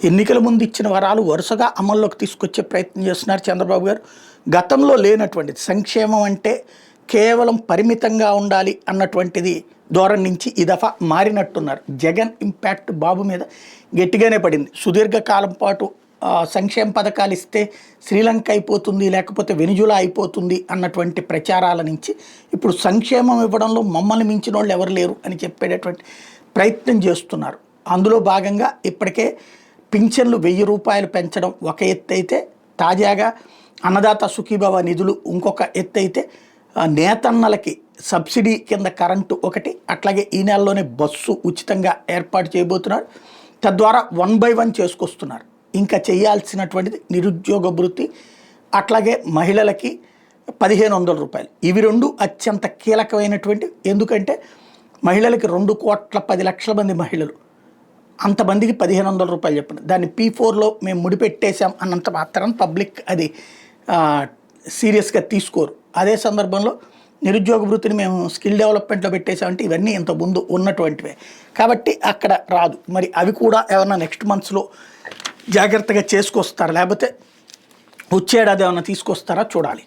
ఎన్నికల ముందు ఇచ్చిన వరాలు వరుసగా అమల్లోకి తీసుకొచ్చే ప్రయత్నం చేస్తున్నారు చంద్రబాబు గారు. గతంలో లేనటువంటిది సంక్షేమం అంటే కేవలం పరిమితంగా ఉండాలి అన్నటువంటిది ధోరణి నుంచి ఈ దఫా మారినట్టున్నారు. జగన్ ఇంపాక్ట్ బాబు మీద గట్టిగానే పడింది. సుదీర్ఘకాలం పాటు సంక్షేమ పథకాలు ఇస్తే శ్రీలంక అయిపోతుంది, లేకపోతే వెనిజులా అయిపోతుంది అన్నటువంటి ప్రచారాల నుంచి ఇప్పుడు సంక్షేమం ఇవ్వడంలో మమ్మల్ని మించిన వాళ్ళు ఎవరు లేరు అని చెప్పేటటువంటి ప్రయత్నం చేస్తున్నారు. అందులో భాగంగా ఇప్పటికే పింఛన్లు 1000 రూపాయలు పెంచడం ఒక ఎత్తు అయితే, తాజాగా అన్నదాత సుఖీభవ నిధులు ఇంకొక ఎత్తు అయితే, నేతన్నలకి సబ్సిడీ కింద కరెంటు ఒకటి, అట్లాగే ఈ నెలలోనే బస్సు ఉచితంగా ఏర్పాటు చేయబోతున్నారు. తద్వారా 1 by 1 చేసుకొస్తున్నారు. ఇంకా చేయాల్సినటువంటిది నిరుద్యోగ భృతి, అట్లాగే మహిళలకి 1500 రూపాయలు. ఇవి రెండు అత్యంత కీలకమైనటువంటి. ఎందుకంటే మహిళలకి 2,10,00,000 మంది మహిళలు, అంతమందికి 1500 రూపాయలు చెప్పండి. దాన్ని P4లో మేము ముడిపెట్టేశాం అన్నంత మాత్రం పబ్లిక్ అది సీరియస్గా తీసుకోరు. అదే సందర్భంలో నిరుద్యోగ వృత్తిని మేము స్కిల్ డెవలప్మెంట్లో పెట్టేసామంటే ఇవన్నీ ఇంత ముందు ఉన్నటువంటివే కాబట్టి అక్కడ రాదు. మరి అవి కూడా ఏమన్నా నెక్స్ట్ మంత్స్లో జాగ్రత్తగా చేసుకొస్తారా, లేకపోతే వచ్చేడాది ఏమన్నా తీసుకొస్తారా చూడాలి.